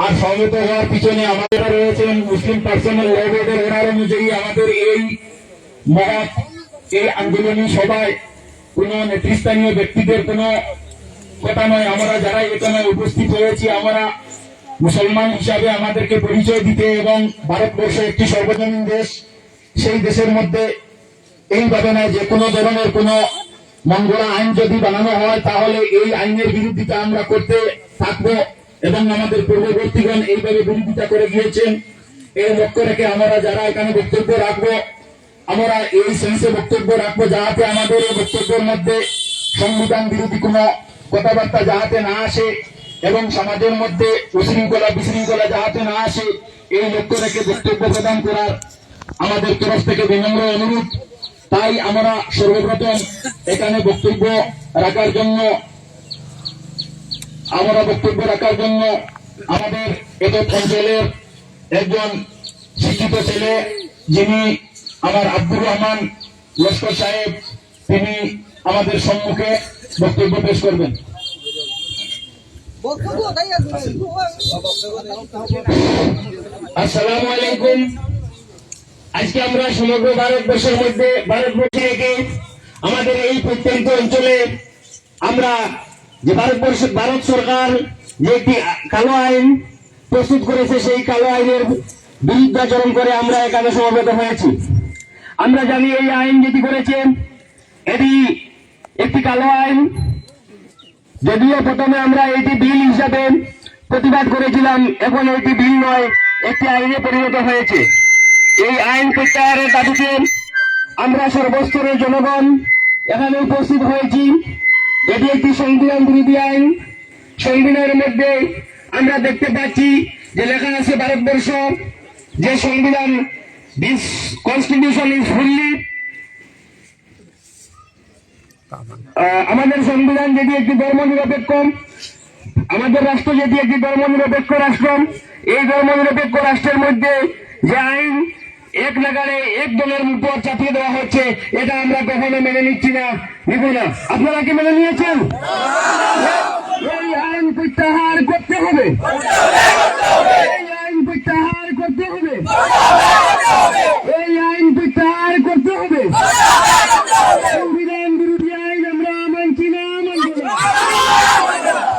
আর সমবেত হওয়ার পিছনে আমাদের রয়েছেন মুসলিম পার্সোনাল ল বোর্ডের অর্ডার অনুযায়ী আমাদের এই মহৎ এই আন্দোলনী সভায় কোন নেতৃস্থানীয় ব্যক্তিদের কোন কথা নয়। আমরা যারা এখানে উপস্থিত হয়েছি আমরা মুসলমান হিসাবে আমাদেরকে পরিচয় দিতে এবং ভারতবর্ষ একটি সর্বজনীন দেশ, সেই দেশের মধ্যে এইভাবে নয় যে কোনো ধরনের কোনো মঙ্গলা আইন যদি বানানো হয় তাহলে এই আইনের বিরোধিতা আমরা করতে থাকবো এবং আমাদের পূর্ববর্তীগণ এইভাবে বিরোধিতা করে গিয়েছেন। এই লক্ষ্য রেখে আমরা যারা এখানে বক্তব্য রাখবো আমরা এই সেন্সে বক্তব্য রাখবো যাতে আমাদের এই বক্তব্যের মধ্যে সংবিধান বিরোধী কোনো কথাবার্তা যাতে না আসে এবং সমাজের মধ্যে উশৃঙ্খলা বিশৃঙ্খলা যাতে না আসে, এই লক্ষ্য রেখে বক্তব্য প্রদান করার আমাদের তরফ থেকে বিনম্র অনুরোধ। তাই আমরা সর্বপ্রথম এখানে বক্তব্য রাখার জন্য আমাদের এতৎ অঞ্চলের একজন শিক্ষিত ছেলে যিনি আমার আব্দুর রহমান লস্কর সাহেব, তিনি আমাদের সম্মুখে বক্তব্য পেশ করবেন। আসসালামু আলাইকুম। আজকে আমরা সমগ্র ভারতবর্ষের মধ্যে ভারত আমাদের এই প্রত্যন্ত অঞ্চলে আমরা যে ভারত সরকার যে একটি কালো আইন প্রস্তুত করেছে সেই কালো আইনের বিরুদ্ধাচরণ করে আমরা এখানে সমবেত হয়েছি। আমরা জানি এই আইন যেটি করেছে এটি একটি কালো আইন, যদিও প্রথমে আমরা এটি বিল হিসাবে প্রতিবাদ করেছিলাম, এখন এটি বিল নয় একটি আইনে পরিণত হয়েছে। এই আইন প্রত্যাহারের দাবিতে আমরা সর্বস্তরের জনগণ এখানে উপস্থিত হয়েছি। এটি একটি সংবিধান বিরোধী আইন। সংবিধানের মধ্যে আমরা দেখতে পাচ্ছি যে লেখা আছে ভারতবর্ষ যে সংবিধান, দিস কনস্টিটিউশন ইজ ফুললি, আমাদের সংবিধান যেটি একটি ধর্মনিরপেক্ষ, আমাদের রাষ্ট্র যেটি একটি ধর্মনিরপেক্ষ রাষ্ট্র, এই ধর্মনিরপেক্ষ রাষ্ট্রের মধ্যে যে আইন এক নাগারে এক দলের উপর চাপিয়ে দেওয়া হচ্ছে, এটা আমরা কখনো মেনে নিচ্ছি না, নিব না। আপনারা কি মেনে নিয়েছেন? এই আইন প্রত্যাহার করতে হবে, এই আইন প্রত্যাহার করতে হবে, এই আইন প্রত্যাহার করতে হবে। সংবিধান বিরোধী আইন আমরা মানছি না, মানব না।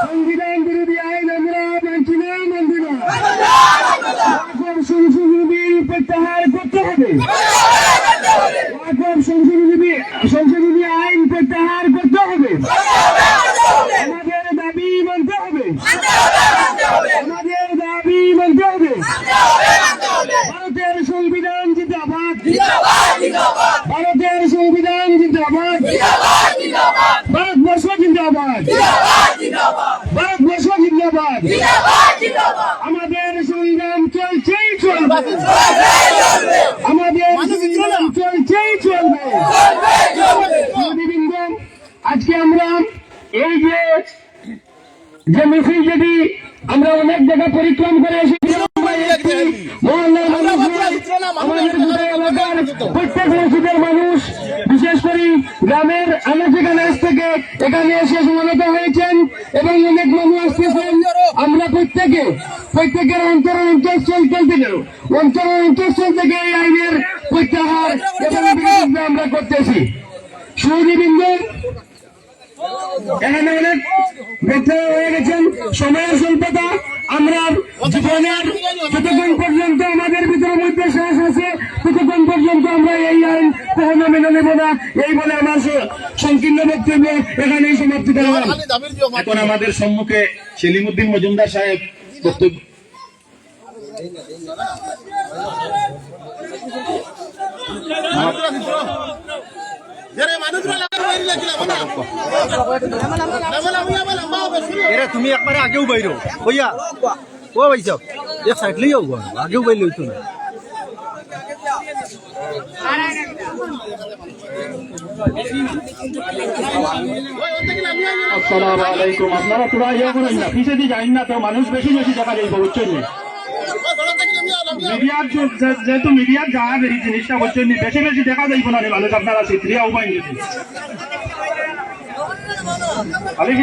সংবিধান বিরোধী আইন আমরা মানছি না, মানব না। সংশোধনী বিল প্রত্যাহার করতে হবে, সংশোধনী আইন প্রত্যাহার করতে হবে। আমাদের দাবি মানতে হবে, আমাদের দাবি মানতে হবে। ভারতের সংবিধান জিন্দাবাদ, ভারতের সংবিধান জিন্দাবাদ, ভারতবর্ষ জিন্দাবাদ, ভারতবর্ষ জিন্দাবাদ। আমাদের সংগ্রাম চলছেই চলবে, আমাদের সংগ্রাম চলছেই চলবে। আজকে আমরা এই যে মিছিল যেটি আমরা অনেক জায়গা পরিক্রম করে এসেছি, প্রত্যেক মসজিদের মানুষ বিশেষ করে গ্রামের আনাচে থেকে এখানে এসে সমবেত হয়েছেন এবং অনেক মানুষ আসতেছেন। আমরা প্রত্যেকের অন্তরস্থল থেকে এই আইনের প্রত্যাহার এবং বিরোধিতা আমরা করতেছি। সুধীবৃন্দ, এখানে অনেক ব্যক্তি হয়ে গেছেন, সময়ের স্বল্পতা, আমরা জীবনের যতক্ষণ পর্যন্ত আমাদের ভিতরের মধ্যে শ্বাস আছে ততক্ষণ পর্যন্ত আমরা এই আইন কখনো মেনে নেব না, এই বলে আমার সংকীর্ণ বক্তব্য এখানেই সমাপ্তি করলাম। এখন আমাদের সম্মুখে সেলিমউদ্দিন মজুমদার সাহেব বক্তব্য। তুমি একবারে আগেও বাইরো হইয়া ও ভাই সব এক সাইড লই যাও, আগেও বাইর লইতো না। আসসালামু আলাইকুম। আপনারা তোরা ইয়ে করেন না, পিছিয়ে দিয়ে যাই না, তো মানুষ বেশি বেশি দেখা যাইব, বুঝছেন? মিডিয়ার যেহেতু মিডিয়ার যাওয়া এই জিনিসটা বুঝছেন, বেশি বেশি দেখা যাইব না মানুষ, আপনারা চিত্রিয়া উপায় যদি খালি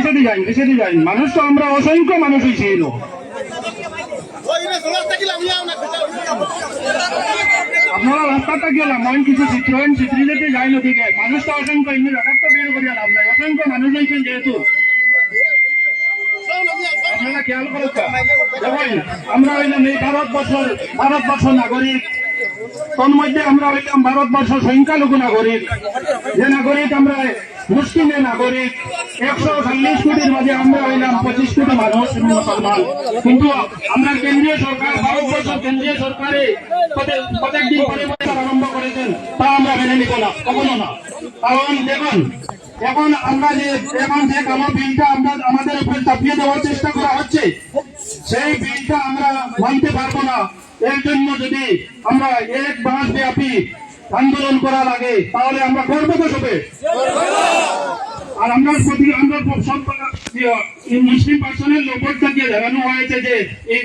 পিছিয়ে দিয়ে যাই, মানুষ তো আমরা অসংখ্য মানুষ হয়েছিল। আপনারা রাস্তাটা গেলাম মন কিছু চিত্রণ চিত্রিতে যাই নদীকে মানুষটা অসংখ্য এমনি রাখার তো বের করিয়া লাভ নাই অসংখ্য মানুষ হয়েছেন যেহেতু আপনারা খেয়াল করুন দেখুন আমরা হইলাম এই ভারতবর্ষ নাগরিক তন্মধ্যে আমরা হইলাম ভারতবর্ষ সংখ্যালঘু নাগরিক যে নাগরিক আমরা মুসলিমের নাগরিক 140 কোটির মাঝে আমরা হইলাম 25 কোটি মানুষ মুসলমান কিন্তু আমরা কেন্দ্রীয় সরকার ভারতবর্ষের কেন্দ্রীয় সরকারে প্রত্যেকদিন পরিবর্তন আরম্ভ করেছেন তা আমরা মেনে নিব না কখনো না কারণ দেখুন এখন আমরা যে কালো বিলটা আমরা আমাদের উপর চাপিয়ে দেওয়ার চেষ্টা করা হচ্ছে সেই বিলটা আমরা মানতে পারবো না এর জন্য যদি আমরা 1 মাস ব্যাপী আন্দোলন করা লাগে তাহলে আমরা করবো তো সবে আর আমরা সব মুসলিম পার্সনের লোকের থেকে জানানো হয়েছে যে এই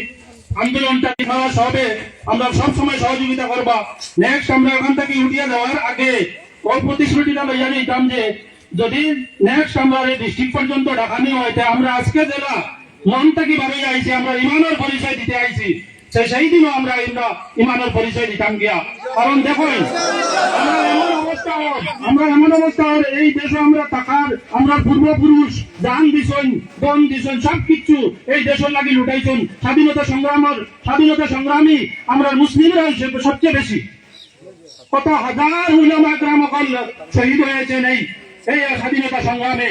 আন্দোলনটা সাহস হবে আমরা সবসময় সহযোগিতা করবা নেক্সট আমরা ওখান থেকে উঠিয়ে দেওয়ার আগে ওই প্রতিশ্রুতিটা লইয়া নিতাম যে যদি নেক্সট আমরা এই ডিস্ট্রিক্ট পর্যন্ত ডাকানি হয় আমরা আজকে যারা মনটা কিভাবে আইছি আমরা ইমানের পরিচয় দিতে আইছি সেই দিনও আমরা ইমানের পরিচয় দিতাম গিয়া কারণ দেখুন আমরা এমন অবস্থা এই দেশে আমরা টাকার আমরা পূর্বপুরুষ দান দিছেন বন দিছেন সবকিছু এই দেশের লাগি লুটাইছেন স্বাধীনতা সংগ্রামী আমরা মুসলিমরা সবচেয়ে বেশি কত হাজার উলামা একরামকল শহীদ হয়েছেন এই স্বাধীনতা সংগ্রামে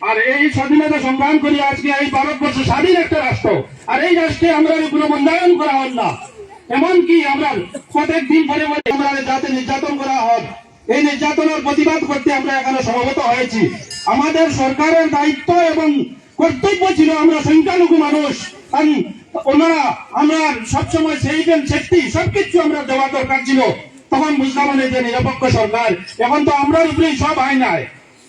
আর এই স্বাধীনতা সংগ্রাম করি আজকে এই ভারতবর্ষ স্বাধীন একটা রাষ্ট্র আর এই রাষ্ট্রে আমরা কোনো মূল্যায়ন করা হল না এমনকি আমরা প্রত্যেক দিন পরে পরে আমরা যাতে নির্যাতন করা হয় এই নির্যাতনের প্রতিবাদ করতে আমরা এখানে সমবেত হয়েছি আমাদের সরকারের দায়িত্ব এবং কর্তব্য ছিল আমরা সংখ্যালঘু মানুষ ওনারা আমরা সবসময় সেফটি সবকিছু আমরা দেওয়া দরকার ছিল তখন বুঝলাম যে নিরপেক্ষ সরকার এখন তো আমরা উপরেই সব আইন নাই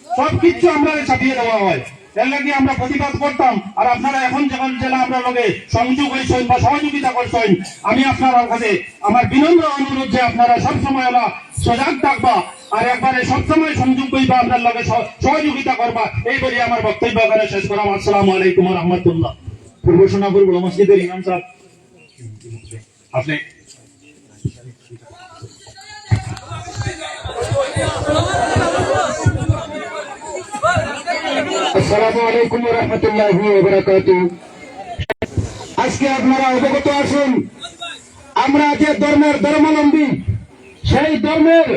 সবকিছু আমরা চাপিয়ে দেওয়া হয় এর লাগে আমরা প্রতিবাদ করতাম আর আপনারা এখন যখন জেলা আমরা লগে সংযোগ হয়েছেন বা সহযোগিতা করছেন আমি আপনার কাছে আমার বিনম্র অনুরোধ যে আপনারা সবসময় আমরা সজাগ থাকবা আর একবারে সবসময় সংযোগ করবা আপনার লগে সহযোগিতা করবা এই বলে আমার বক্তব্য এখানে শেষ করলাম আসসালামু আলাইকুম ওয়া রাহমাতুল্লাহ পূর্ব সোনাপুর বড় মসজিদের ইমাম সাহেব আপনি আসসালামু আলাইকুম ওয়া রাহমাতুল্লাহি ওয়া বারাকাতুহু আজকে আপনারা অবগত আছেন আমরা যে ধর্মাবলম্বী সেই ধর্মের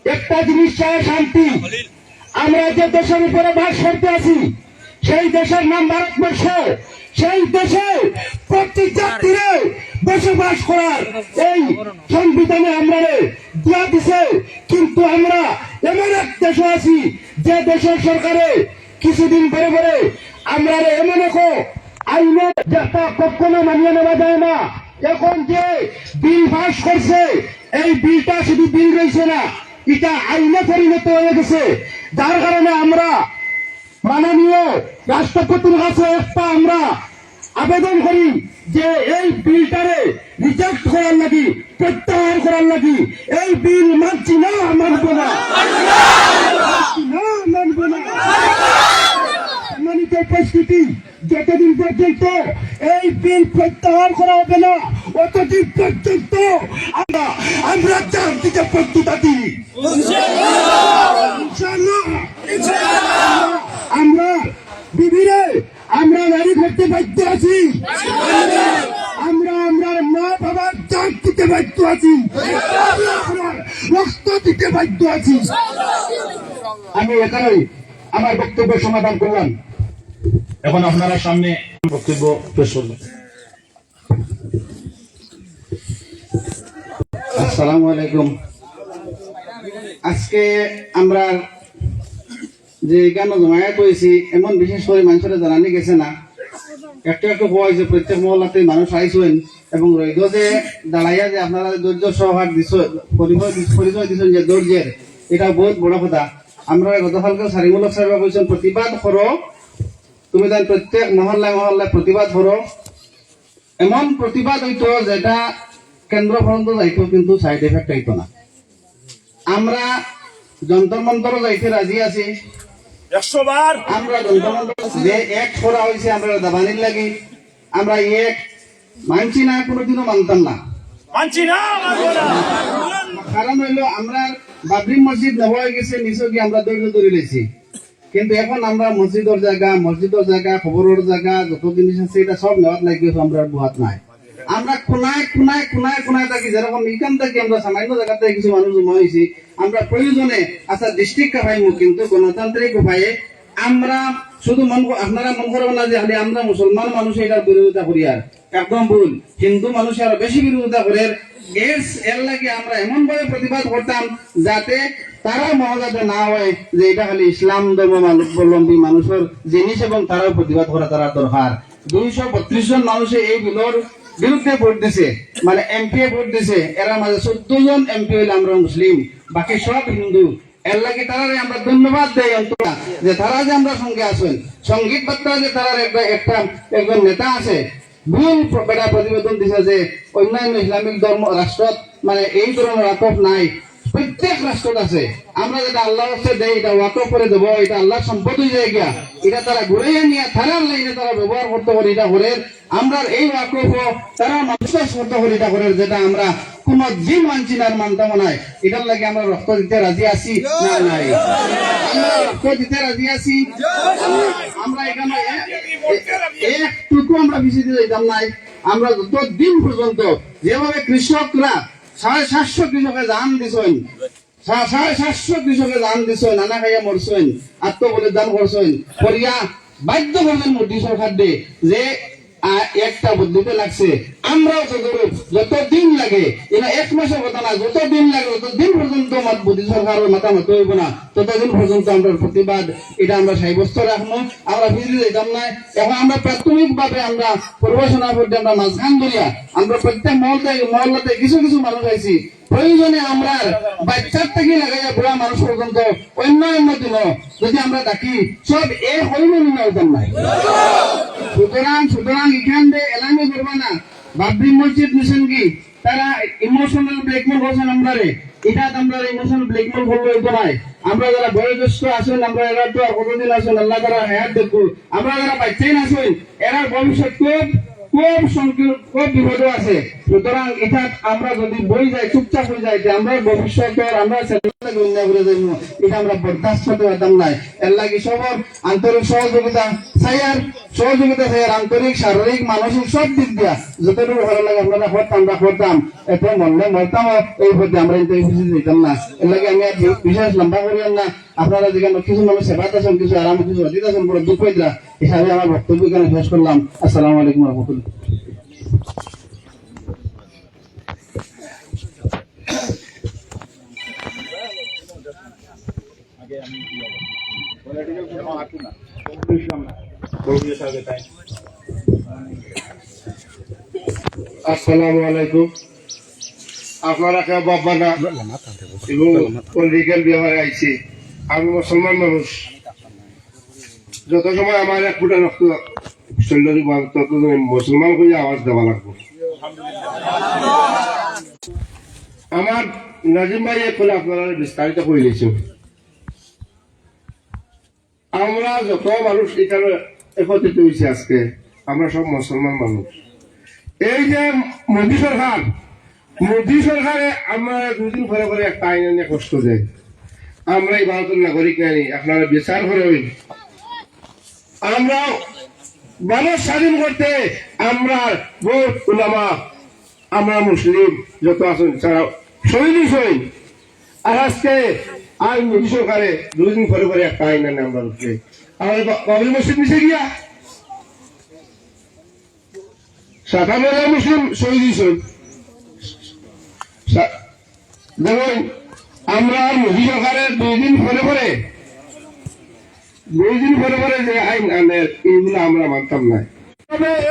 একটা জিনিস চাই শান্তি আমরা যে দেশের উপরে বাস করতে আছি সেই দেশের নাম ভারতবর্ষ সেই দেশে প্রতি জাতিরে বসবাস করার এই সংবিধানে আমরা দেওয়া দিছে কিন্তু আমরা এমন এক দেশে আছি যে দেশের সরকারে কিছুদিন পরে পরে আমরা এমন এক আইনে যেটা কখনো মানিয়ে নেওয়া যায় না এখন যে বিল পাস করছে এই বিলটা শুধু বিল রয়েছে না এটা আইনে পরিণত হয়ে গেছে যার কারণে আমরা মাননীয় রাষ্ট্রপতির কাছে একটা আমরা আবেদন করি যে এই বিলটারে রিজেক্ট করার লাগি প্রত্যাহার করার লাগি এই বিল মানছি না মানব না মানব না সম্মানিত উপস্থিতি যতদিন পর্যন্ত এই বিল প্রত্যাহার করা হবে না অতদিন পর্যন্ত আমরা চার দিকে প্রস্তুত আছি আমরা বিবিরে আমরা নারী করতে বাধ্য আছি আমরা মা বাবার চার দিতে বাধ্য আছি রক্ত দিতে বাধ্য আছি আমি এখানেই আমার বক্তব্য সমাধান করলাম এখন আপনারা সামনে বক্তব্য পেশ করবেন আসসালামু আলাইকুম আজকে আমরা যে জ্ঞান জমায়েত হয়েছি এমন বিশেষ করে মানুষের জানানি গেছে না একটু একটু হওয়া হয়েছে প্রত্যেক মহল্লাতে মানুষ আইসেন এবং রইদ যে দাঁড়াইয়া যে আপনারা ধৈর্য সহকার পরিচয় দিচ্ছেন যে ধৈর্যের এটা বহুত বড় কথা আমরা গতকালকে সারিমূলক সাহেব বলছেন প্রতিবাদ করো তুমি তাই প্রত্যেক মহল্লায় মহল্লায় প্রতিবাদ করো এমন প্রতিবাদ হইতো যেটা কেন্দ্র পর্যন্ত যাইতো কিন্তু সাইড এফেক্ট হইতো না আমরা যন্ত্র মন্ত্র যাইতে রাজি আছি 100 বার আমরা যন্ত্র মন্ত্র যে এক করা হয়েছে আমরা দাবানির লাগি আমরা এক মানছি না কোনোদিনও মানতাম না কারণ হইলো আমরা বাবরি মসজিদ নেওয়া হয়ে গেছে নিশ্চয় কি আমরা ধৈর্য ধরে লেছি, কিন্তু এখন আমরা মসজিদের জায়গা খবরের জায়গা যত জিনিস আছে এটা সব নেওয়ার লাগে আমরা বুহাত নাই। আমরা কোনায় থাকি, যেরকম এখান থেকে আমরা সামান্য জায়গা থেকে কিছু মানুষ জমা হয়েছি, আমরা প্রয়োজনে আচ্ছা ডিস্ট্রিক্ট পাইমু, কিন্তু গণতান্ত্রিক উপায়ে আমরা শুধু আপনারা মন করবেন না যে খালি আমরা মুসলমান মানুষ এটার বিরোধিতা করি, আর একদম ভুল। হিন্দু মানুষ আরো বেশি বিরোধিতা করে। এর লাগে আমরা এমন ভাবে প্রতিবাদ করতাম যাতে তারা মহাজাতে না হয় যে এটা খালি ইসলাম ধর্মাবলম্বী মানুষের জিনিস এবং তারাও প্রতিবাদ করা তারা দরকার। 232 জন মানুষে এই বিলের বিরুদ্ধে ভোট দিছে, মানে এমপি ভোট দিছে, এরা মাঝে 14 জন এমপি হইলে আমরা মুসলিম, বাকি সব হিন্দু। এর লাগে তারা আমরা ধন্যবাদ দেয় অন্তরা যে তারা যে আমরা সঙ্গে আসেন, সঙ্গীত বার্তা যে তারা একজন নেতা আছে। ভুল প্রতিবেদন দিছে যে অন্যান্য ইসলামিক ধর্ম রাষ্ট্রত মানে এই ধরনের ওয়াকফ নাই, প্রত্যেক রাষ্ট্রত আছে। আমরা যেটা আল্লাহ দেয় এটা ওয়াকফ করে দেবো, এটা আল্লাহর সম্পদ হয়ে যায় গিয়া, এটা তারা ঘুরাইয়া নিয়ে থানার লাইনে তারা ব্যবহার করতে পারে, এটা করে আমরা এই ওয়াকফ তারা বিশ্বাস করতে পারি, এটা করে যেটা আমরা কোন দিন মানছি না, মানতাম নাই। এটার লাগে আমরা রক্ত দিতে রাজি আছি না নাই? আমরা রক্ত দিতে রাজি আছি। আমরা এখানে একটুকু আমরা বেশি দিতে যেতাম নাই। আমরা যতদিন পর্যন্ত যেভাবে কৃষকরা 750 কৃষকের জান দিছেন, 750 কৃষকের জান দিছেন, নানা খাইয়া মরছেন, আত্মবলিদান করছেন, করিয়া বাধ্য করবেন মোদী সরকার দিয়ে যে একটা বুদ্ধিতে লাগছে। আমরাও তো করব, যতদিন লাগে, এটা 1 মাসের কথা না, যতদিন লাগে ততদিন পর্যন্ত মোদী সরকারের মাথা মতো হইব না, ততদিন পর্যন্ত আমরা প্রতিবাদ এটা আমরা সাব্যস্ত রাখবো। আমরা ফিরে যেতাম না। এখন আমরা প্রাথমিক ভাবে আমরা পরিবেশনা করতে আমরা মাঝখান ধরিয়া আমরা প্রত্যেক মহল্লাতে কিছু কিছু মানুষ আইছি। প্রয়োজনে আমরা বাচ্চার থেকে লাগাইয়া বুড়া মানুষ পর্যন্ত অন্য দিন যদি আমরা ডাকি সব এ হইব না, হইতাম নাই। সুতরাং এখান দিয়ে এলামি করবা না। বাবরি মসজিদ মিশন কি তারা ইমোশনাল ব্ল্যাকমেল করছেন আমরা, এটা আমরা ইমোশনাল ব্ল্যাকমেল করবো এটা নাই। আমরা যারা বয়োজ্যেষ্ঠ আছেন, আমরা এরা তো আর কতদিন আছেন, আল্লাহ তারা হায়াত দেখবো। আমরা যারা বাচ্চাই আছেন, এরার ভবিষ্যৎ খুব বিপদ আছে। সুতরাং এটা আমরা যদি বই যাই চুপচাপ হয়ে যাই, আমরা ভবিষ্যতের আমরা এটা আমরা বরদাস্ত করতে পারতাম নাই। এর লাগে সবার আন্তরিক সহযোগিতা চাই, আন্তরিক শারীরিক মানসিক সব দিক দিয়া যতটুকু ভালো লাগে আপনারা করতাম, এত মরলে মরতাম, এই ভোটে আমরা দিতাম না। এর লাগে আমি আর বিশেষ লম্বা করিলাম না। আপনারা যেখানে কিছু মানুষ সেবাত আছেন, কিছু আরাম, কিছু অজিত আছেন, বড় দুঃখ হইতা হিসাবে আমার বক্তব্য এখানে শেষ করলাম। আসসালামু আলাইকুম রহমতুল্লাহ। আসসালামু আলাইকুম। আপনারা কেউ বাবা না এবং পলিটিক্যাল বিভাগে আইছি। আমি মুসলমান মানুষ, যত সময় আমার এক ফুটা রক্ত শরীর তত মুসলমান হয়ে আওয়াজ দেওয়া লাগবে। আমার নাজিম ভাই এখন আপনারা বিস্তারিত করে দিয়েছেন। আমরা যত মানুষ এখানে একত্রিত হয়েছি আজকে, আমরা সব মুসলমান মানুষ। এই যে মোদী সরকারে আমরা 2 দিন পরে একটা আইন এনে কষ্ট দেয়। আমরা এই ভারতের নাগরিক আনি, আপনারা বিচার করে আমরা মানুষ স্বাধীন করতে আমরা বহুত উলামা, আমরা মুসলিম যত আছেন তারা শহীদ হইছেন। আর আজকে আর মোদী সরকারে 2 দিন পরে একটা আইন আনে আমরা উঠে আমাদের বাবরি মসজিদ নিচে গিয়া 57 মুসলিম শহীদ হয়েছেন। দেখুন আমরা মোদী সরকারের 2 দিন পরে যে আইন আনে এইগুলো আমরা মানতাম না।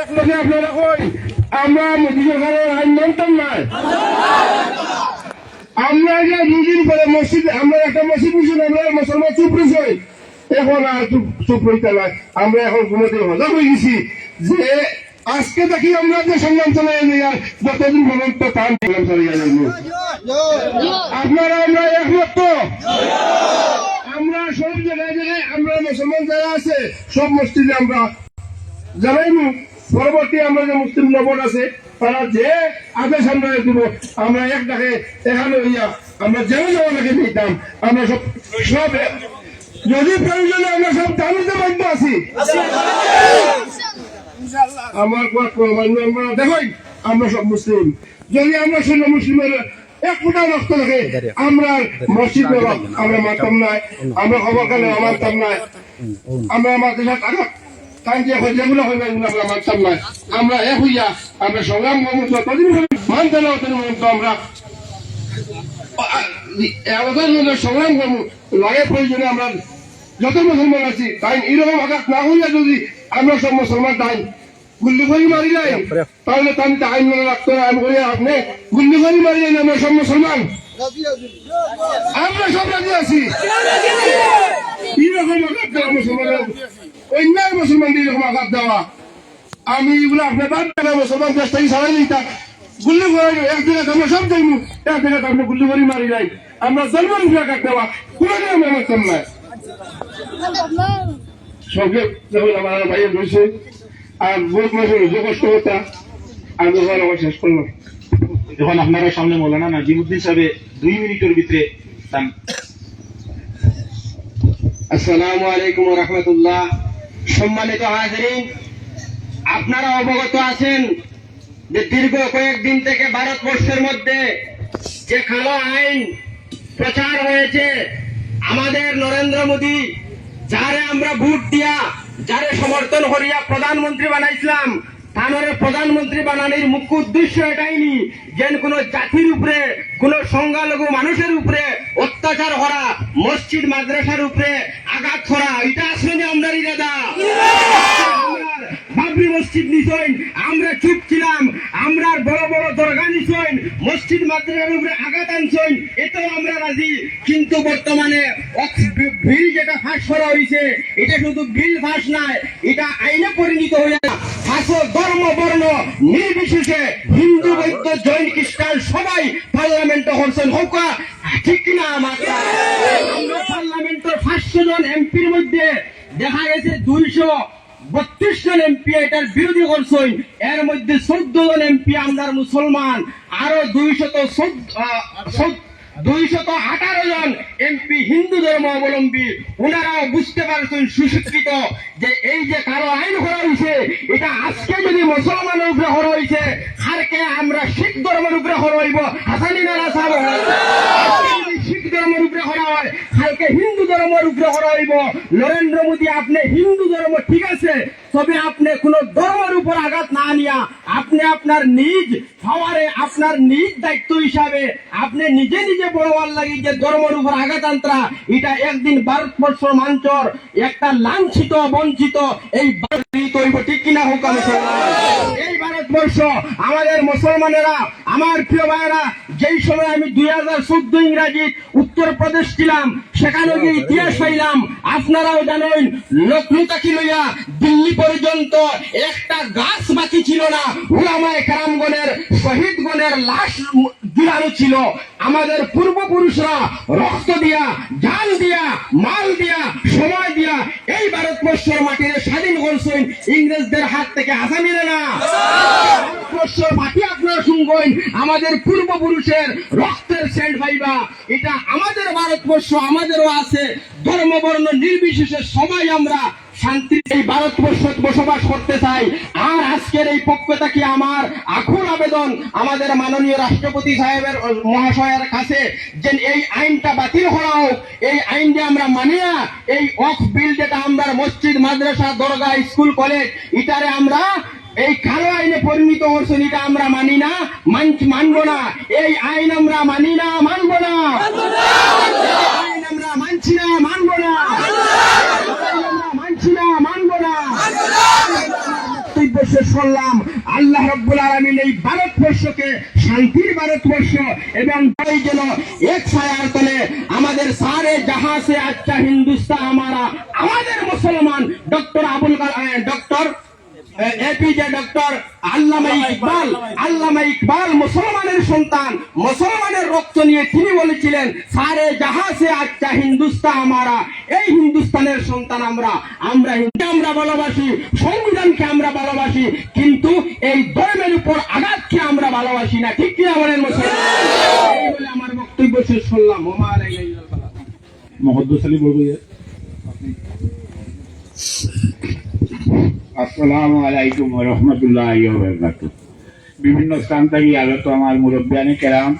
একলগে আপনারা কই আমরা মোদী সরকারের আইন মানতাম না। আমরা যে 2 দিন পরে মসজিদ, আমরা একটা মসজিদ মিশন, আমরা মুসলমান চুপ রয়েছে। এখন আর চুপ রইতে নাই, আমরা এখন ঘুমোতে হজা হয়ে গেছি যে আজকে দেখি আমরা যে সংগ্রাম চালাই যতদিন পর্যন্ত তার সংগ্রাম চালিয়ে যাবো। আপনারা আমরা একমাত্র, আমরা সব জায়গায় আমরা মুসলমান যারা আছে সব মসজিদে আমরা জানাইবো পরবর্তী আমরা যে মুসলিম লবণ আছে তারা যে আদেশ আমরা দিব আমরা এক ডাকে এখানে হইয়া আমরা যেও যাওয়া লাগে দিতাম আমরা সব সব যদি প্রয়োজনে আমরা সব দামিতে বাধ্য আছি আমার আমরা দেখই আমরা সব মুসলিম যদি আমরা শুনলাম মুসলিমের এক ফুটা রক্ত থাকে আমরা মসজিদ আমরা মানতাম না আমরা খবর কালে মানতাম না আমরা আমাদের সাথে যেগুলো হইবে এগুলো আমরা মানতাম না আমরা এক হইয়া আমরা সংগ্রাম যতদিন মানতে না ততদিন পর্যন্ত আমরা সংগ্রাম করবো লাগে প্রয়োজনে আমরা যত মুসলমান আছি তাই এরকম আঘাত না হইয়া যদি আমরা সব মুসলমান তাই গুল্লি করে মারি নাই তাহলে তাহলে আইন মনে রাখতো না আমি বলি আপনি গুল্লি করে মারি নাই আমরা সব মুসলমান আমরা সব রাজি আছি এরকম আঘাত দেওয়া মুসলমানের অন্যায় মুসলমানদের এরকম আঘাত দেওয়া আমি এগুলো আপনার বাদ দেওয়া মুসলমান দেশ থেকে সবাই দিতাম গুল্লি করে এক জায়গায় আমরা সব যাইমু এক জায়গায় আমরা গুল্লি করে মারি নাই আমরা জন্মের উপরে আঘাত দেওয়া কোনোদিন আমরা মানতাম না সঙ্গে যখন আমার ভাইয়ের রয়েছে আর বহুত মাসের যে কষ্ট হতা আমি আমার শেষ করলাম এখন আপনারা সামনে মৌলানা নাজিমুদ্দিন সাহেব 2 মিনিটের ভিতরে আসসালামু আলাইকুম ওয়া রাহমাতুল্লাহ। সম্মানিত হাজিরিন, আপনারা অবগত আছেন যে দীর্ঘ কয়েকদিন থেকে ভারতবর্ষের মধ্যে যে কালো আইন প্রচার হয়েছে, আমাদের নরেন্দ্র মোদী যারে আমরা ভোট দিয়া যারে সমর্থন করিয়া প্রধানমন্ত্রী বানাইছিলাম তানরে প্রধানমন্ত্রী বানানোর মুখ্য উদ্দেশ্য এটাই নি যে কোন জাতির উপরে কোন সংখ্যালঘু মানুষের উপরে অত্যাচার করা, মসজিদ মাদ্রাসার উপরে আঘাত করা, এটা আসলে আমরা ইরাদা। বাবরি মসজিদ নিছইন আমরা চুপ ছিলাম, আমরা বড় বড় দরগা নিছইন মসজিদ মাদ্রাসার উপরে আঘাত আনছইন, এতেও আমরা রাজি। কিন্তু বর্তমানে বিল যেটা ফাঁস করা হয়েছে এটা শুধু বিল ফাঁস নয়, এটা আইনে পরিণত হয়ে ধর্ম বর্ণ নির্বিশেষে হিন্দু বৌদ্ধ জৈন খ্রিস্টান সবাই পার্লামেন্টে করছেন হোক ঠিক কিনা। আমরা পার্লামেন্টের 500 জন এমপির মধ্যে দেখা গেছে 232 জন এমপি এটার বিরোধী করছেন, এর মধ্যে 14 জন এমপি আমরা মুসলমান, আরো 218 জন এমপি হিন্দু ধর্ম অবলম্বী। ওনারাও বুঝতে পারছেন সুশিক্ষিত যে এই যে কালো আইন করা হয়েছে এটা আজকে যদি মুসলমানের উপরে করা হয়েছে কালকে আমরা শিখ ধর্মের উপরে করা হইব। হাসানি নারা সাহেব, শিখ ধর্মের উপরে করা হয় কালকে হিন্দু ধর্মের উপরে করা হইব। নরেন্দ্র মোদী আপনি হিন্দু ধর্ম ঠিক আছে, তবে আপনি কোন ধর্মের উপর আঘাত না নিয়া আপনি আপনার নিজ পাওয়ারে আপনার নিজ দায়িত্ব হিসাবে আপনি নিজে নিজে বড়বার লাগি যে ধর্মের উপর আঘাত আন্তরা এটা একদিন ভারতবর্ষ মাঞ্চর একটা লাঞ্ছিত বঞ্চিত এই ঠিক কিনা হোক। এই ভারতবর্ষ আমাদের মুসলমানেরা, আমার প্রিয় ভাইয়েরা, যেই সময় আমি 2014 ইংরাজি উত্তরপ্রদেশ ছিলাম সেখানে গিয়ে ইতিহাস পাইলাম। আপনারাও জানেন লক্ষ্মীতাকি লইয়া দিল্লি পর্যন্ত একটা গাছ বাকি ছিল না, উলামায়ে কেরামগণের শহীদগণের লাশ ঝুলানো ছিল। আমাদের পূর্বপুরুষরা রক্ত দিয়া, জান দিয়া, মাল দিয়া, সময় দিয়া এই ভারতবর্ষের মাটিতে স্বাধীন করছেন ইংরেজদের হাত থেকে। আসামিরা না ভারতবর্ষের মাটি আপনারা শুনবেন আমাদের পূর্বপুরুষের রক্তের সেন্ট ভাইবা, এটা আমাদের ভারতবর্ষ, আমাদেরও আছে। ধর্ম বর্ণ নির্বিশেষে সবাই আমরা শান্তি এই ভারতবর্ষ বসবাস করতে চাই। আর আজকের এই পক্ষ থেকে আমার আকুল আবেদন আমাদের মাননীয় রাষ্ট্রপতি সাহেবের মহাশয়ের কাছে যে এই আইনটা বাতিল করা হোক। এই আইনটা আমরা মানি না, এই ওয়াকফ বিল যেটা আমরা মসজিদ মাদ্রাসা দরগা স্কুল কলেজ এটারে আমরা এই কালো আইনে পরিণত করছেন, এটা আমরা মানি না, মানবো না। এই আইন আমরা মানি না, মানবো না। আইন আমরা মানছি না, মানবো না। শুনলাম আল্লাহ রাব্বুল আলামিন এই ভারতবর্ষকে শান্তির ভারতবর্ষ এবং তাই যেন এক ছায়ার তলে আমাদের সারে জাহাঁ সে আচ্ছা হিন্দুস্তান আমাদের মুসলমান ডক্টর এপিজে ডক্টর আল্লামা ইকবাল মুসলমানের সন্তান, মুসলমানের রক্ত নিয়ে তিনি বলেছিলেন সারে জাহাঁ সে আচ্ছা হিন্দুস্তান আমারা, এই হিন্দুস্তানের সন্তান আমরা আমরা ভালোবাসি, সংবিধানকে আমরা ভালোবাসি, কিন্তু এই ধর্মের উপর আঘাতকে আমরা ভালোবাসি না। ঠিক কিনা বলেন মুসলমান? এই বলে আমার বক্তব্য শেষ করলাম। ওমা আলাইনা ইল্লাল বালাগ। মহদ্দুস আলী বলবো। আসসালামু আলাইকুম ওয়া রাহমাতুল্লাহি ওয়া বারাকাতুহু। বিভিন্ন স্থান থেকে আগত আমার মুরব্বিয়ানে কেরাম,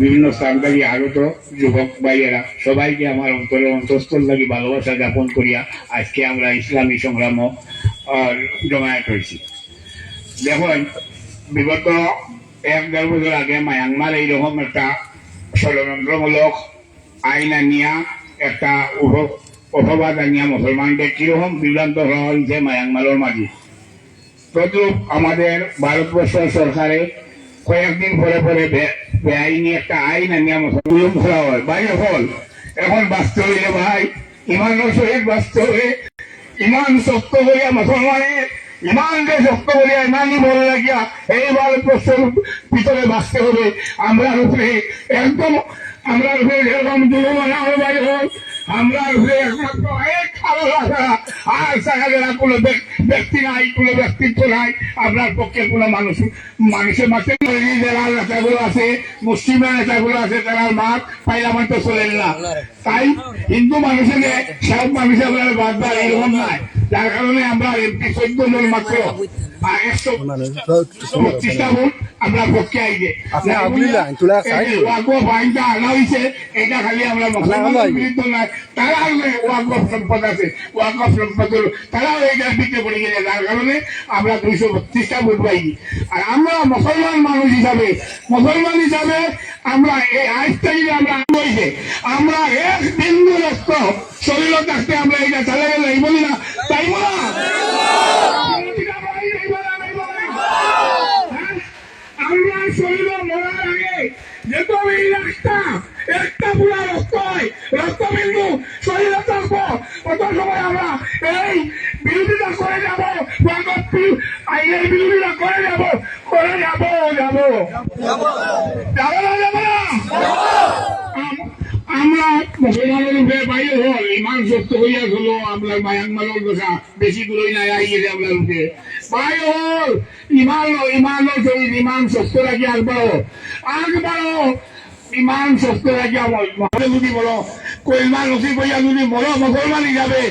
বিভিন্ন স্থান থেকে আগত যুবক ভাইয়েরা, সবাইকে আমার অন্তঃস্থল থেকে ভালোবাসা জ্ঞাপন করিয়া আজকে আমরা ইসলামী সংগ্রাম জমায়েত হয়েছি। দেখুন, বিগত 1-1.5 বছর আগে মায়ানমার এইরকম একটা ষড়যন্ত্রমূলক আইন আনিয়া একটা অপবাদ আনিয়া মুসলমানদের কিরকম বিভ্রান্ত হওয়া হয়েছে মায়ানমারের মাঝে। তদ্রুপ আমাদের ভারতবর্ষ সরকারে কয়েকদিন পরে পরে বেআইনি একটা আইন আনিয়া মুসলমান করা হয়। বাইরে ফল এখন বাঁচতে হইলে ভাই ইমানের সহিত বাঁচতে হয়ে ইমান শক্ত হইয়া মুসলমানের ইমানকে শক্ত করিয়া ইমানই বলে লাগিয়া এই ভারতবর্ষের ভিতরে বাঁচতে হবে। আমরা উপরে একদম আমরা উপরে এরকম দুর্বল বাইরে হল, আমরা উপরে একমাত্র এক ভালো লাগা আর সাহায্যেরা কোনো ব্যক্তি নাই, কোনো ব্যক্তিত্ব নাই আপনার পক্ষে কোনো মানুষের মাঠে যারা নেতাগুলো আছে, মুসলিমের নেতাগুলো আছে, তারা মাঠ পাইলাম তো চলেন না। তাই হিন্দু মানুষের সব মানুষের আপনার বাদ দেওয়ার এরকম নাই, যার কারণে আমরা এমপি 14 জন মাত্র 125টা ভোট আমরা পক্ষে আইছে। আইনটা আনা হয়েছে, এটা খালি আমরা মুসলমানের বিরুদ্ধে নাই, তারা ওয়াকফ সম্পদ আছে, ওয়াকফ সম্পদ তারাও এইটার দিকে পড়ে গেছে, যার কারণে আমরা 232টা ভোট পাইছি। আর আমরা মুসলমান মানুষ হিসাবে আমরা এই আইনটা যদি আমরা আনবইছে, আমরা এক বিন্দু রক্ত শরীর থাকতে আমরা এটা চালাই গেলে এই বলি না, তাই বলা আমরা শরীর মরার আগে যেহেতু এই রাস্তা একটা পুরা রক্ত হয়, রক্তবিন্দু শরীরে থাকবো, কত সময় আমরা এই বিরোধিতা করে যাব, আইনের বিরোধিতা করে যাব না। আমরা মুসলমানের উপরে বাইরে হল ইমান শক্ত হইয়া হলো, আমরা মায়ানমারের কথা বেশি দূরই নাই আইয়ে আমরা উপরে বাইরে হল ইমান শক্ত রাখি আগবাড়ো ইমান শক্ত রাখি যদি বলো কইলমা নসিব হইয়া যদি বলো মুসলমান হিসাবে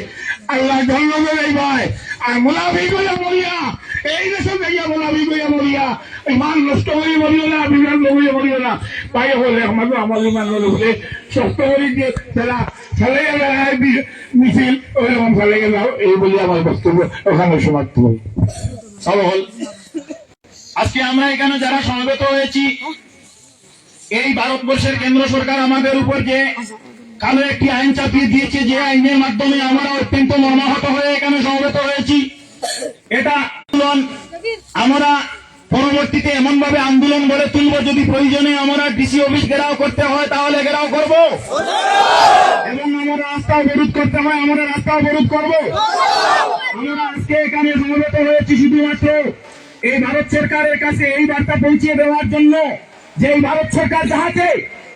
আল্লাহ জন্মকে এই ভয় আর মুনাফিক হইয়া মরিয়া এই দেশে দেখিয়া মুনাফিক হইয়া মরিয়া ইমান নষ্ট হয়ে মরিও না, বিভ্রান্ত হয়ে মরিও না। বাইরে হলে একমাত্র আমার ইমানের উপরে শক্ত করে দিয়ে তারা ফেলে গেলে মিছিল ওইরকম ফেলে গেল, এই বলে আমার বক্তব্য ওখানে সমাপ্ত হল। আজকে আমরা এখানে যারা সমবেত হয়েছি, এই ভারতবর্ষের কেন্দ্র সরকার আমাদের উপর যে কালো একটি আইন চাপিয়ে দিয়েছে, যে আইনের মাধ্যমে আমরা অত্যন্ত মর্মাহত হয়ে এখানে সমবেত হয়েছি, এটা আন্দোলন আমরা পরবর্তীতে এমন ভাবে আন্দোলন গড়ে তুলব, যদি প্রয়োজনে আমরা ডিসি অফিস ঘেরাও করতে হয় তাহলে ঘেরাও করব, এবং আমরা রাস্তা অবরোধ করতে হয় আমরা রাস্তা অবরোধ করব। আমরা আজকে এখানে সমবেত হয়েছি শুধুমাত্র এই ভারত সরকারের কাছে এই বার্তা পৌঁছে দেওয়ার জন্য, যে এই ভারত সরকার যাহাতে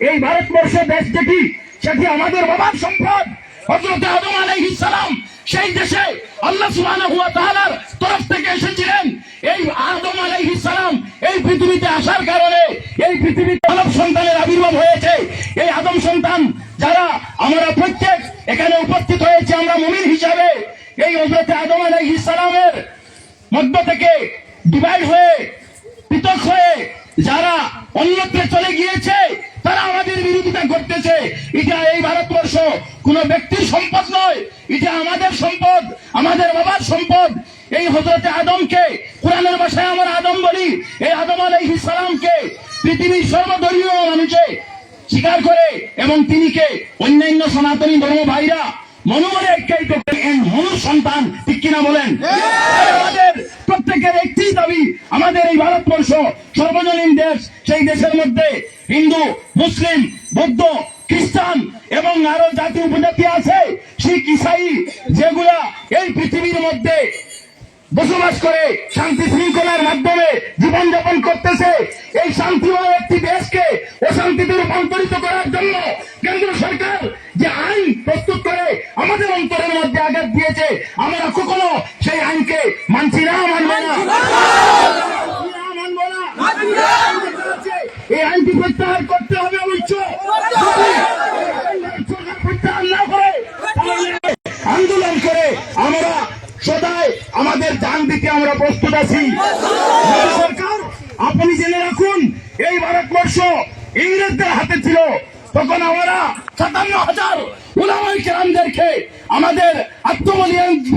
এই ভারতবর্ষ দেশ দেখি সেটি আমাদের বাবার সম্পদ, হযরত আদম আলাইহিস সালাম সেই দেশে আল্লাহ সুবহানাহু ওয়া তাআলার তরফ থেকে এসেছিলেন। এই আদম আলাইহিস সালাম এই পৃথিবীতে আসার কারণে এই পৃথিবীতে মানব সন্তানের আবির্ভাব হয়েছে। এই আদম সন্তান যারা আমরা প্রত্যেক এখানে উপস্থিত হয়েছে, আমরা মুমিন হিসাবে এই হযরত আদম আলাইহিস সালামের মধ্য থেকে ডিভাইড হয়ে পৃথক হয়ে যারা অন্যত্র চলে গিয়েছে, তারা আমাদের বিরোধিতা করতেছে। এটা এই ভারতবর্ষ কোন ব্যক্তির সম্পদ নয়, এটা আমাদের সম্পদ, আমাদের বাবার সম্পদ। এই হযরত আদমকে কোরআনের ভাষায় আমরা আদম বলি, এই আদম আলাইহিস সালামকে পৃথিবীর সর্বধর্মীয় মানুষে স্বীকার করে, এবং তিনিকে অন্যান্য সনাতনী ধর্ম ভাইরা মনোমনে একটাই মনুর সন্তান, ঠিক কিনা বলেন? আমাদের প্রত্যেকের একটি দাবি, আমাদের এই ভারতবর্ষ সর্বজনীন দেশ, সেই দেশের মধ্যে হিন্দু, মুসলিম, বৌদ্ধ, খ্রিস্টান এবং আরো জাতি উপজাতি আছে, শিখ, ইসাই, যেগুলা এই পৃথিবীর মধ্যে বসবাস করে শান্তি শৃঙ্খলার মাধ্যমে জীবনযাপন করতেছে। এই শান্তিময় একটি দেশকে অশান্তিতে রূপান্তরিত করার জন্য কেন্দ্র সরকার যে আইন প্রস্তুত করে আমাদের অন্তরের মধ্যে আঘাত দিয়েছে, আমরা কখনো সেই আইনকে মানছি না, মানবো না, মানবো না। এই আইনটি প্রত্যাহার করতে হবে অবশ্যই। সরকার প্রত্যাহার না করে তাহলে আন্দোলন করে আমরা সদাই আমাদের জান দিতে আমরা প্রস্তুত আছি। সরকার, আপনি জেনে রাখুন, এই ভারতবর্ষ ইংরেজদের হাতে ছিল, তখন আমরা ৫৭,০০০ উলামায়ে কেরামদেরকে আমাদের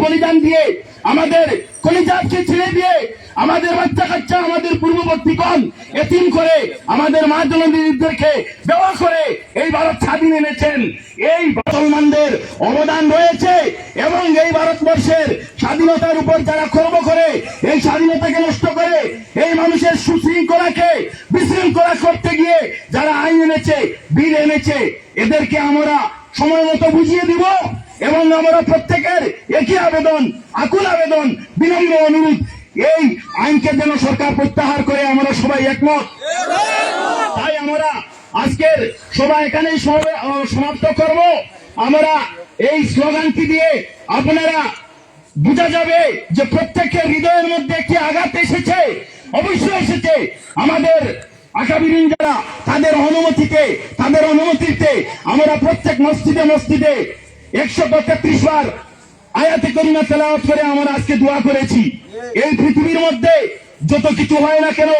বলিদান দিয়ে, আমাদের কলিজাকে ছেড়ে দিয়ে, আমাদের বাচ্চা কাচ্চা, আমাদের পূর্ববর্তীগণ এতিম করে, আমাদের মা জননীদেরকে দেওয়া করে এই ভারত স্বাধীন এনেছেন। এই মুসলমানদের অবদান রয়েছে এবং এই ভারতবর্ষের স্বাধীনতার উপর যারা খর্ব করে, এই স্বাধীনতাকে নষ্ট করে, এই মানুষের সুশৃঙ্খলাকে বিশৃঙ্খলা করতে গিয়ে যারা আইন এনেছে, বিল এনেছে, এদেরকে আমরা সময় মতো বুঝিয়ে দিব এবং আমরা প্রত্যেকের একই আবেদন, আকুল আবেদন, বিনম্র অনুরোধ, এই আইনকে যেন সরকার প্রত্যাহার করে, আমরা সবাই একমত। তাই আমরা আজকের সভা এখানেই সমাপ্ত করব। আমরা এই স্লোগানটি দিয়ে আপনারা বোঝা যাবে যে প্রত্যেকের হৃদয়ের মধ্যে একটি আঘাত এসেছে, অবশ্যই এসেছে। আমাদের আকাবিরিন যারা, তাদের অনুমতিতে আমরা প্রত্যেক মসজিদে ১৩৩ বার আয়াতে কারিমা তেলাওয়াত করে আমরা আজকে দোয়া করেছি। এই পৃথিবীর মধ্যে যত কিছু হয় না কেন,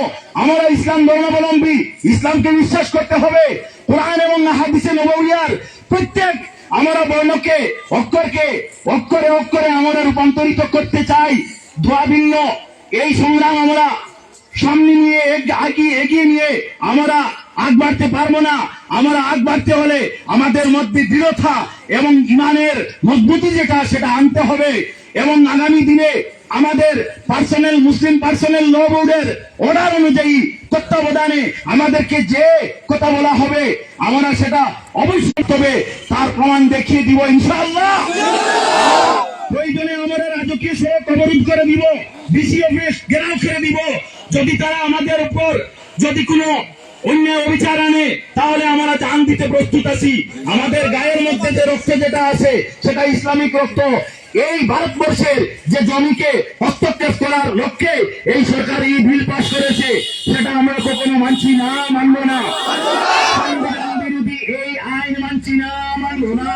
আমরা ইসলাম ধর্মাবলম্বী, ইসলামকে বিশ্বাস করতে হবে। কোরআন এবং হাদিসে নবওয়িয়ার প্রত্যেক আমরা বর্ণকে, অক্ষরে অক্ষরে আমরা রূপান্তরিত করতে চাই। দোয়া ভিন্ন এই সংগ্রাম আমরা সামনে নিয়ে এগিয়ে নিয়ে আমরা আগ বাড়তে পারবো না। আমরা আগ বাড়তে হলে আমাদের মধ্যে দৃঢ়তা এবং ইমানের মজবুতি সেটা আনতে হবে। এবং আগামী দিনে আমাদের মুসলিম পার্সোনাল ল বোর্ডের অর্ডার অনুযায়ী তত্ত্বাবধানে আমাদেরকে যে কথা বলা হবে আমরা সেটা অবশ্যই তবে তার প্রমাণ দেখিয়ে দিব ইনশাআল্লাহ। প্রয়োজনে আমরা রাজকীয় সড়ক অবরোধ করে দিব, ডিসি অফিস ঘেরাও করে দিব। যদি তারা আমাদের উপর যদি কোনো অন্যায় অবিচার আনে, তাহলে আমরা জান দিতে প্রস্তুত আছি। আমাদের গায়ের মধ্যে যে রক্ত যেটা আছে সেটা ইসলামিক রক্ত। এই ভারতবর্ষের যে জমিকে হস্তক্ষেপ করার লক্ষ্যে এই সরকার এই বিল পাস করেছে, সেটা আমরা কখনো মানছি না, মানবো না। সংবিধান বিরোধী এই আইন মানছি না, মানবো না।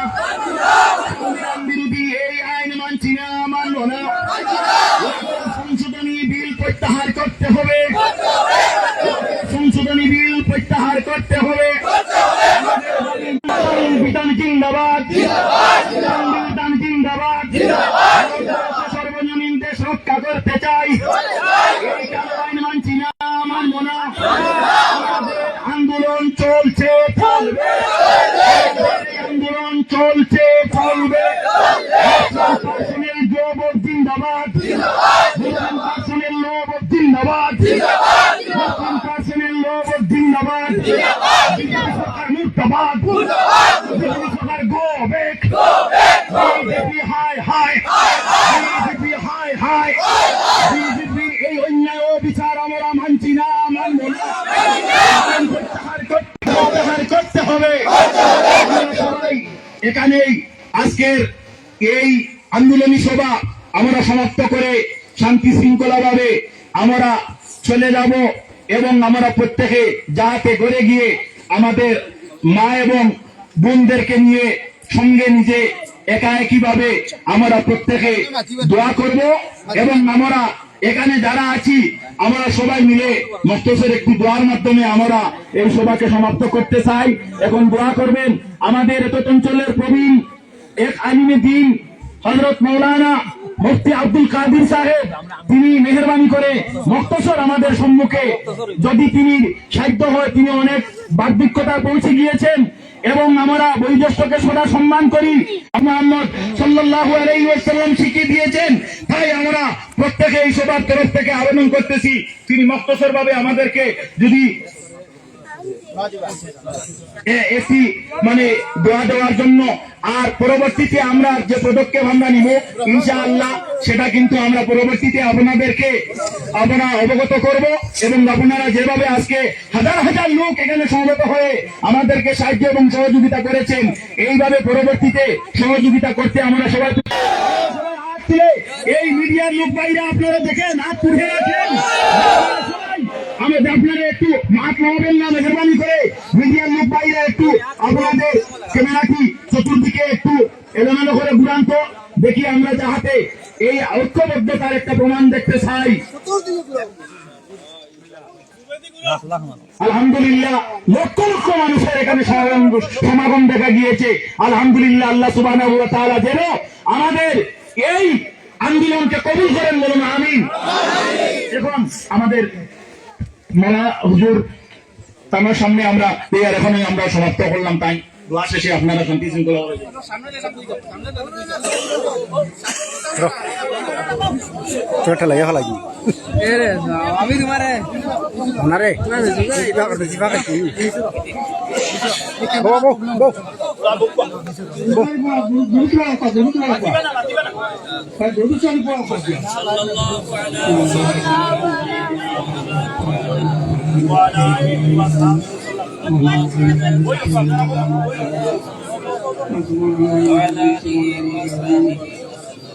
সংবিধান বিরোধী এই আইন মানছি না, মানবো না। সংশোধনী বিল প্রত্যাহার করতে হবে, সংশোধনী বিল প্রত্যাহার করতে হবে। সংবিধান জিন্দাবাদ, সংবিধান জিন্দাবাদ। সর্বজনীন দেশ রক্ষা করতে চাই, এই কালো আইন মানছি না, মানবো না। আন্দোলন চলছে, চলবে, আন্দোলন চলছে, চলবে। পার্সোনাল জব জিন্দাবাদ, মুসলিম পার্সোনাল লব জিন্দাবাদ, মুসলিম পার্সোনাল লব জিন্দাবাদ। সরকার মুর্দাবাদ, সরকার গো ব্যাক, বিজেপি হাই হাই, বিজেপি হাই হাই, বিজেপি এই অন্যায় ও বিচার আমরা মানছি না, মানবো না। প্রত্যাহার করতে হবে। সবাই এখানেই আজকের এই আন্দোলনী সভা আমরা সমাপ্ত করে শান্তি শৃঙ্খলা ভাবে আমরা চলে যাব এবং আমরা প্রত্যেকে যাতে ঘরে গিয়ে আমাদের মা এবং বোনদেরকে নিয়ে সঙ্গে নিজে একাএকি ভাবে আমরা প্রত্যেকে দোয়া করব এবং আমরা এখানে যারা আছি আমরা সবাই মিলে মস্তের একটি দোয়ার মাধ্যমে আমরা এই সভাকে সমাপ্ত করতে চাই। এখন দোয়া করবেন আমাদের এত অঞ্চলের প্রবীণ এক আলিমে দ্বীন হযরত মাওলানা মুফতি আব্দুল কাদির সাহেব, তিনি মেহেরবানি করে মুক্তসর আমাদের সম্মুখে, যদি তিনি সাধ্য হয়, তিনি অনেক বার্ধক্যতা পৌঁছে গিয়েছেন এবং আমরা বয়োজ্যেষ্ঠকে সদা সম্মান করি। মুহাম্মদ সাল্লাল্লাহু আলাইহি ওয়াসাল্লাম শিখিয়ে দিয়েছেন। তাই আমরা প্রত্যেকে এই সবার তরফ থেকে আবেদন করতেছি, তিনি মুক্তসর ভাবে আমাদেরকে যদি এসি মানে দোয়া দেওয়ার জন্য। আর পরবর্তীতে আমরা যে পদক্ষেপ আমরা নিব ইনশাআল্লাহ সেটা কিন্তু আমরা পরবর্তীতে আপনাদেরকে আমরা অবগত করব। এবং আপনারা যেভাবে আজকে হাজার হাজার লোক এখানে সমবেত হয়ে আমাদেরকে সাহায্য এবং সহযোগিতা করেছেন, এইভাবে পরবর্তীতে সহযোগিতা করতে আমরা সবাই এই মিডিয়ার লোক ভাইরা আপনারা দেখেন হাত তুলে রাখেন। আমি আপনারা একটু মাঠ লওয়াবেন না, মেহরবানি করে মিডিয়ার লোক ভাইরা একটু আপনাদের ক্যামেরাটি চতুর্দিকে একটু এলোমেলো করে ঘুরান তো দেখি আমরা যাহাতে এই ঐক্যবদ্ধতার একটা প্রমাণ দেখতে চাই। আলহামদুলিল্লাহ লক্ষ লক্ষ মানুষের এখানে সমাগম দেখা গিয়েছে। আলহামদুলিল্লাহ, আল্লাহ সুবহানাহু ওয়া তাআলা যেন আমাদের এই আন্দোলনকে কবুল করেন, বলুন আমিন। এখন আমাদের মেলা হুজুর তার সামনে আমরা আর এখনই আমরা সমাপ্ত করলাম, তাই দোয়া শেষে আপনারা শান্তি শৃঙ্খলা চোরটা লাগে ফেলাকি আমি তোমারে আপনারে বউ বউ বউ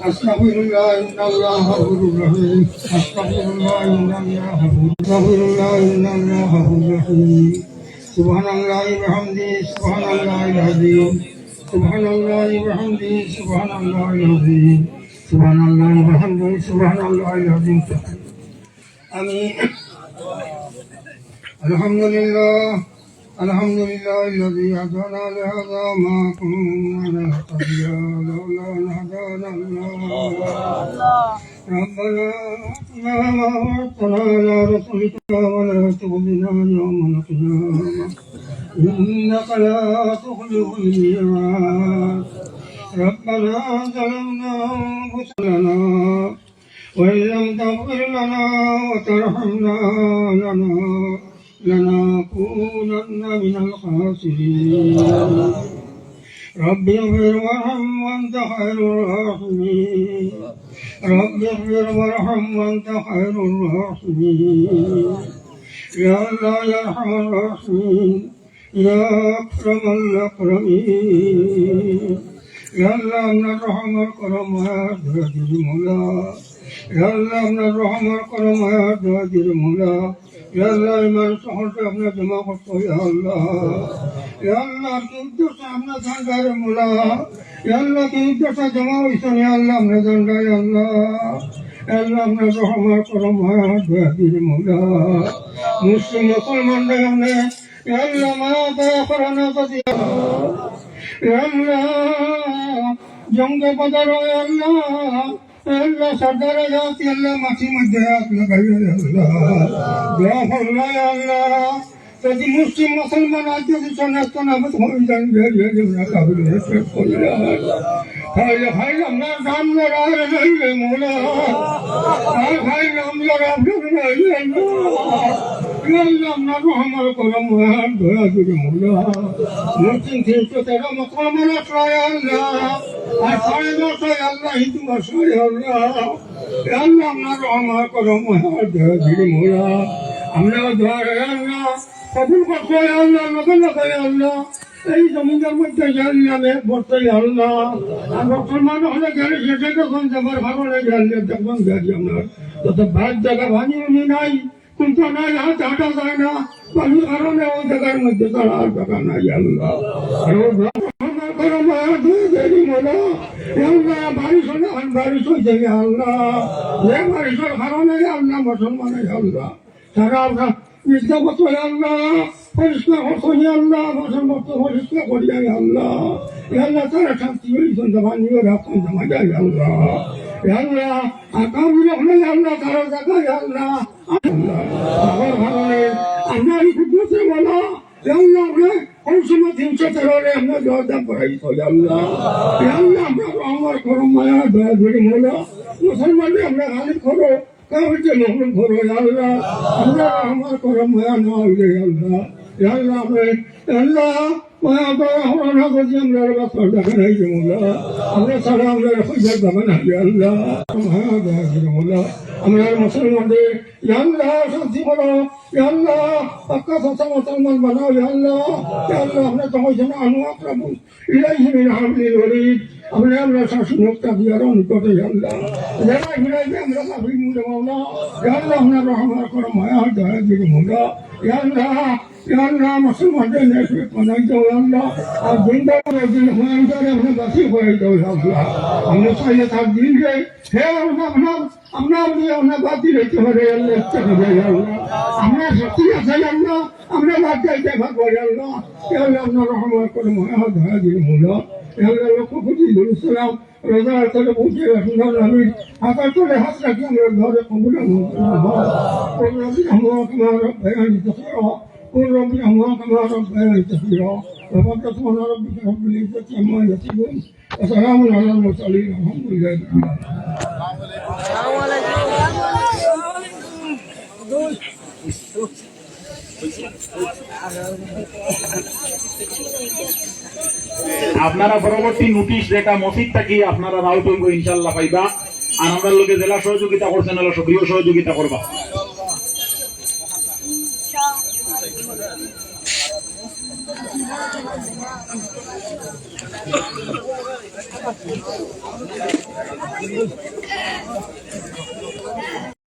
Astaghfirullah, innallah ghafurur rahim. Astaghfirullah, innallah ghafurur rahim. Subhanallahi wa bihamdihi, subhanallahil azim. Subhanallahi wa bihamdihi, subhanallahil azim. Subhanallahi wa bihamdihi, subhanallahil azim. Amin. Alhamdulillah. الحمد لله الذي هدانا لهذا ما كنا نهتدي لولا أن هدانا الله ربنا آتنا ما وعدتنا على رسلك ولا تخزنا يوم القيامة إنك لا تخلف الميعاد ربنا ظلمنا أنفسنا وإن لم تغفر لنا وترحمنا لنكونن من الخاسرين رب اغفر وارحم وانت خير الراحمين رب اغفر وارحم وانت خير الراحمين يا الله يا ارحم الراحمين يا اكرم الاكرمين يا الله من الرحم الكرم يا هادي المولى يا الله من الرحم الكرم يا هادي المولى يا الله من سحرت अपना जमा करतो या अल्लाह या अल्लाह की तो सामने संगार मुला या अल्लाह की तो सा जमा इसन या अल्लाह हमने दंडा या अल्लाह हमने रहमत करम है बेहद मुला मुस्लिम मुसलमान ने हमने या अल्लाह मां का करना तो दिया या अल्लाह जंग बदर या अल्लाह सरदार जाती अल्लाह माची मध्य लगाई अल्लाह दुआ फरमा या अल्लाह यदि मुस्लिम मुसलमान आज से सनातन नामत हो जाएंगे ये ना काबिल है से कोला हाय हाय हमना नाम लगा रहे हैं मौला हाय हाय नाम लगा रहे हैं अल्लाह हमना रहमत करम है दुआ दे मौला मुस्लिम थे तो तेरा मकाम रखवाया अल्लाह আর সাড়ে দশটায় আল্লাহ হিন্দু ভাষায় আল্লাহ আল্লাহ আপনার রহমত করম ধীরে মোলা আমরা ধরে আল্লাহ কবুল করতে আল্লাহ নতুন লাগাই আল্লাহ এই জমিদার মধ্যে জানলে বসতে আল্লাহ আর মুসলমান হলে গেলে সেটা যখন যাবার ভালো লেগে আনলে তখন গাড়ি আপনার তত ভাগ জায়গা ভাঙি উনি নাই কিন্তু নাই হাত হাঁটা যায় না পানির কারণে ওই জায়গার মধ্যে তার আর জায়গা নাই আল্লাহ আর বারিশ হলে বারিশ হয়ে যাবে আল্লাহ বারিশের কারণে আল্লাহ মুসলমানের আল্লাহ তারা আমরা বিদ্যা করতে আল্লাহ পরিষ্কার হতো আল্লাহ মুসলমান পরিষ্কার করিয়া আল্লাহ আল্লাহ তারা শান্তি হয়েছেন জমানিও রাখুন জমা যায় আল্লাহ আল্লাহ আকাবির হলে আল্লাহ তারা জায়গায় আল্লাহ আল্লাহ আমার কারণে আমরা এই খুঁজতে বলা আল্লাহ ওই সময় 313 আমরা জবাব করাই তো আল্লাহ আল্লাহ আমরা আমার করো মায়া দয়া ধরে মোলা মুসলমানদের আমরা গালি করো কাউকে মোহন করো আল্লাহ আমরা আমার করো মায়া না হইলে আল্লাহ আল্লাহ আল্লাহ আমরা করছি আমরা বাচ্চার দেখা নাই যে মোল্লা আমরা ছাড়া আমরা পয়সার দাবা নাই আল্লাহ মোল্লা আমরা মুসলমানদের আল্লাহ শান্তি বলো আল্লাহ পাক্কা কথা মুসলমান বানাও আল্লাহ আল্লাহ আমরা তো হয়েছে না আনু আক্রামু ইলাইহি মিন হাবলিল ওয়ারিদ আমরা শাসন মুক্তা দিয়ার নিকটে আল্লাহ যারা ফিরাইবে আমরা কাফি মুলে মাওলা আল্লাহ আমরা রহমত করো মায়া দয়া দিকে মোল্লা আল্লাহ আল্লাহ মুসলমানদের নেশে বানাই দাও আল্লাহ আর জিন্দা করে দিল হুমায়ুনকে আপনি বাঁচি করে দাও আল্লাহ আমরা চাইলে তার দিন যে হে আপনার দিয়ে আমরা বাতি রেখে পারে আল্লাহ আল্লাহ আমরা সত্যি আছে আল্লাহ আমরা বাদ যাইতে ভাগ আল্লাহ আল্লাহ আপনার রহমত করে মায়া দয়া দিকে মোল্লা আল্লাহ লক্ষ কোটি সালাম রোজা তলে পৌঁছে সুন্দর নবীর হাতার তলে হাত রাখি আমরা ঘরে কবুল قل ربي الله كما ربياني كثيرا وقد سبحان ربك رب العزة عما يصفون وسلام على المرسلين والحمد لله رب আপনারা পরবর্তী নোটিশ যেটা মসজিদ থাকি আপনারা রাউট হইব ইনশাল্লাহ পাইবা আর আমরা লোকে জেলা সহযোগিতা করছেন হলো সক্রিয় সহযোগিতা করবা